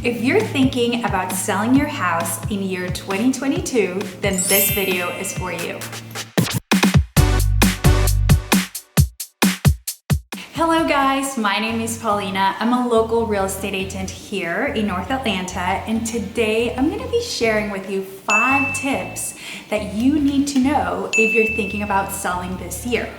If you're thinking about selling your house in year 2022, then this video is for you. Hello guys, my name is Paulina. I'm a local real estate agent here in North Atlanta, and today I'm going to be sharing with you 5 tips that you need to know if you're thinking about selling this year.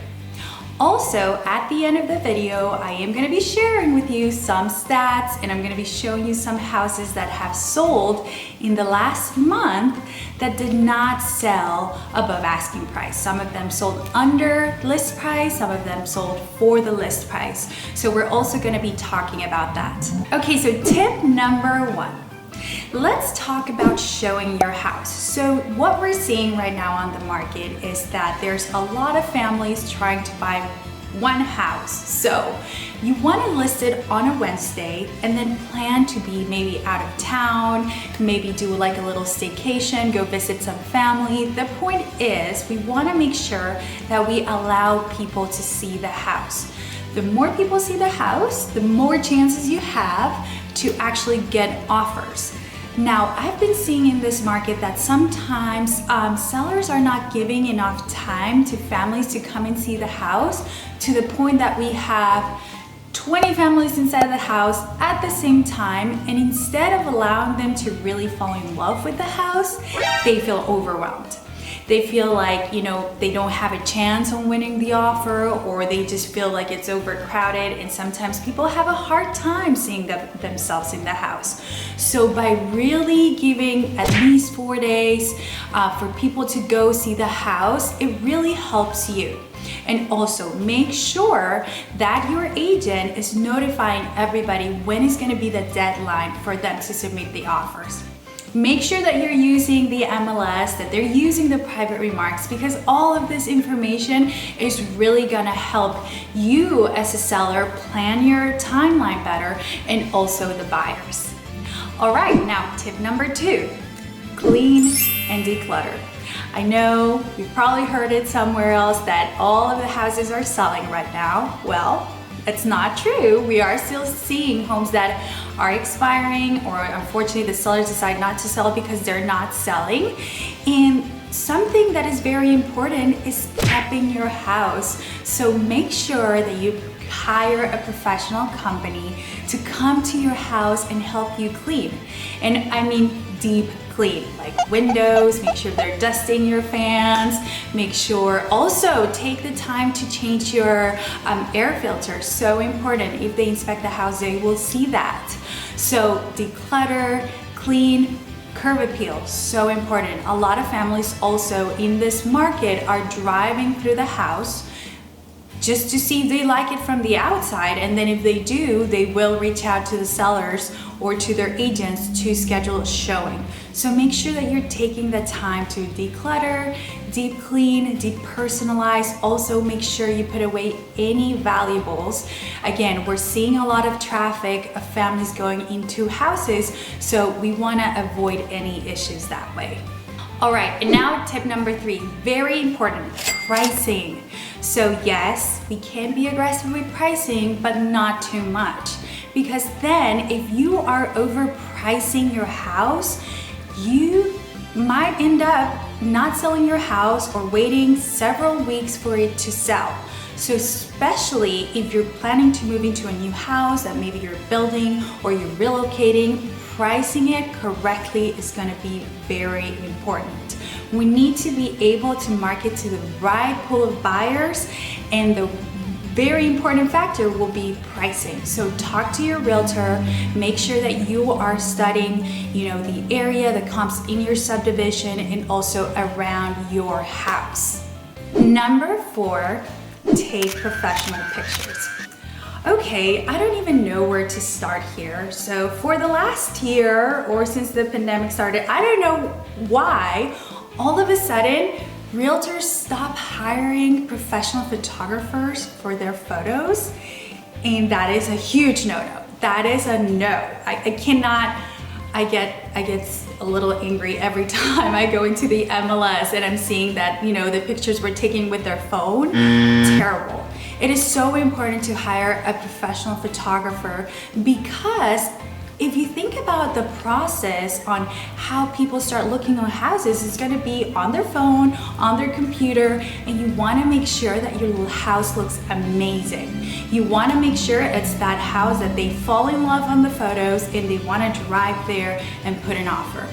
Also, at the end of the video, I am going to be sharing with you some stats, and I'm going to be showing you some houses that have sold in the last month that did not sell above asking price. Some of them sold under list price, some of them sold for the list price. So we're also going to be talking about that. Okay, so tip number 1. Let's talk about showing your house. So what we're seeing right now on the market is that there's a lot of families trying to buy one house. So you want to list it on a Wednesday and then plan to be maybe out of town, maybe do like a little staycation, go visit some family. The point is we want to make sure that we allow people to see the house. The more people see the house, the more chances you have to actually get offers. Now, I've been seeing in this market that sometimes sellers are not giving enough time to families to come and see the house, to the point that we have 20 families inside of the house at the same time, and instead of allowing them to really fall in love with the house, they feel overwhelmed. They feel like, they don't have a chance on winning the offer, or they just feel like it's overcrowded, and sometimes people have a hard time seeing themselves in the house. So by really giving at least 4 days for people to go see the house, it really helps you. And also make sure that your agent is notifying everybody when is going to be the deadline for them to submit the offers. Make sure that you're using the MLS, that they're using the private remarks, because all of this information is really gonna help you as a seller plan your timeline better, and also the buyers. All right, now tip number 2, clean and declutter. I know you've probably heard it somewhere else that all of the houses are selling right now. Well, it's not true. We are still seeing homes that are expiring, or unfortunately the sellers decide not to sell because they're not selling. And something that is very important is prepping your house. So make sure that you hire a professional company to come to your house and help you clean. And I mean deep clean, like windows, make sure they're dusting your fans, make sure also take the time to change your air filter. So important. If they inspect the house, they will see that. So declutter, clean, curb appeal, so important. A lot of families also in this market are driving through the house just to see if they like it from the outside, and then if they do, they will reach out to the sellers or to their agents to schedule a showing. So make sure that you're taking the time to declutter, deep clean, depersonalize. Also make sure you put away any valuables. Again, we're seeing a lot of traffic of families going into houses, so we want to avoid any issues that way. All right, and now tip number 3, very important, pricing. So yes, we can be aggressive with pricing, but not too much. Because then if you are overpricing your house, you might end up not selling your house or waiting several weeks for it to sell. So especially if you're planning to move into a new house that maybe you're building or you're relocating, pricing it correctly is going to be very important. We need to be able to market to the right pool of buyers, and the very important factor will be pricing. So talk to your realtor, make sure that you are studying, the area, the comps in your subdivision, and also around your house. Number 4, take professional pictures. Okay, I don't even know where to start here. So for the last year, or since the pandemic started, I don't know why, all of a sudden, realtors stop hiring professional photographers for their photos, and that is a huge no-no. That is a no. I cannot. I get a little angry every time I go into the MLS and I'm seeing that the pictures were taken with their phone. Terrible. It is so important to hire a professional photographer, because if you think about the process on how people start looking on houses, it's gonna be on their phone, on their computer, and you wanna make sure that your house looks amazing. You wanna make sure it's that house that they fall in love on the photos and they wanna drive there and put an offer.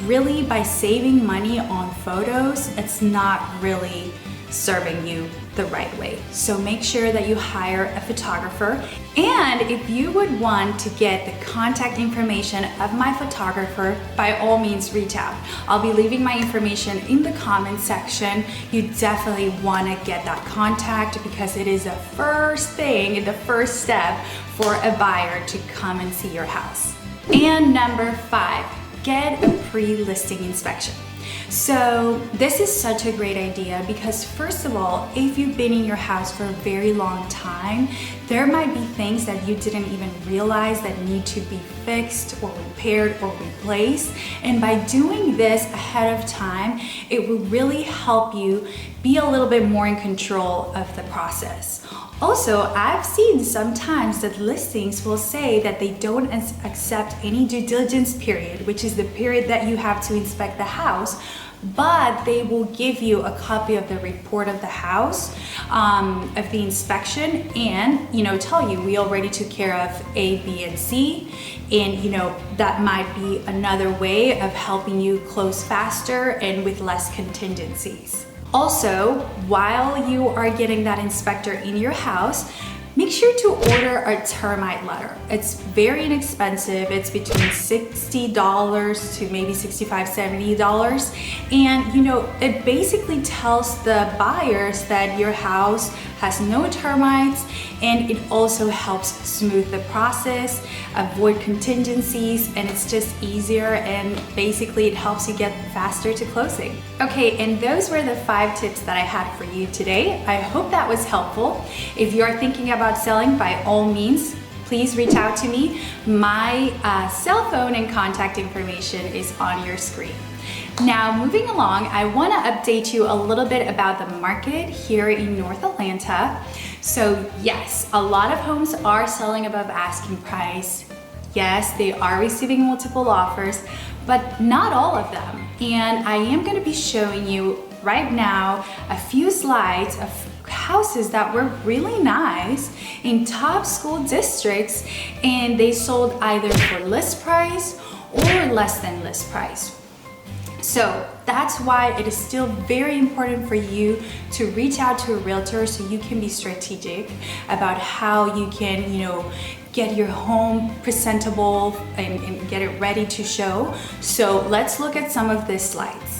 Really, by saving money on photos, it's not really serving you the right way. So make sure that you hire a photographer. And if you would want to get the contact information of my photographer, by all means reach out. I'll be leaving my information in the comment section. You definitely want to get that contact because it is the first thing, the first step for a buyer to come and see your house. And number 5, get a pre-listing inspection. So this is such a great idea because first of all, if you've been in your house for a very long time, there might be things that you didn't even realize that need to be fixed or repaired or replaced. And by doing this ahead of time, it will really help you be a little bit more in control of the process. Also, I've seen sometimes that listings will say that they don't accept any due diligence period, which is the period that you have to inspect the house, but they will give you a copy of the report of the house, of the inspection, and tell you we already took care of A, B, and C, and that might be another way of helping you close faster and with less contingencies. Also, while you are getting that inspector in your house, make sure to order a termite letter. It's very inexpensive. It's between $60 to maybe $65, $70. And it basically tells the buyers that your house has no termites, and it also helps smooth the process, avoid contingencies, and it's just easier, and basically it helps you get faster to closing. Okay, and those were the 5 tips that I had for you today. I hope that was helpful. If you are thinking about selling, by all means, please reach out to me. My cell phone and contact information is on your screen. Now, moving along, I want to update you a little bit about the market here in North Atlanta. So yes, a lot of homes are selling above asking price. Yes, they are receiving multiple offers, but not all of them. And I am going to be showing you right now a few slides of houses that were really nice in top school districts, and they sold either for list price or less than list price. So that's why it is still very important for you to reach out to a realtor so you can be strategic about how you can, get your home presentable and get it ready to show. So let's look at some of these slides.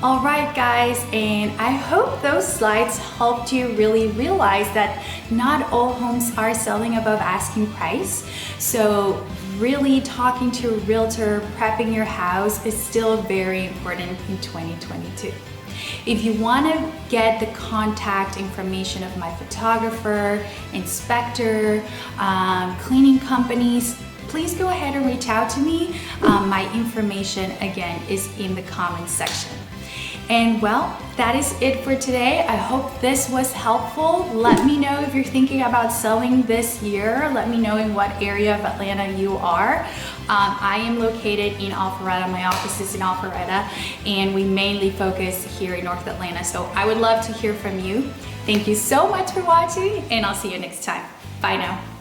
All right, guys, and I hope those slides helped you really realize that not all homes are selling above asking price. So really talking to a realtor, prepping your house is still very important in 2022. If you want to get the contact information of my photographer, inspector, cleaning companies, please go ahead and reach out to me. My information, again, is in the comments section. And well, that is it for today. I hope this was helpful. Let me know if you're thinking about selling this year. Let me know in what area of Atlanta you are. I am located in Alpharetta. My office is in Alpharetta, and we mainly focus here in North Atlanta. So I would love to hear from you. Thank you so much for watching, and I'll see you next time. Bye now.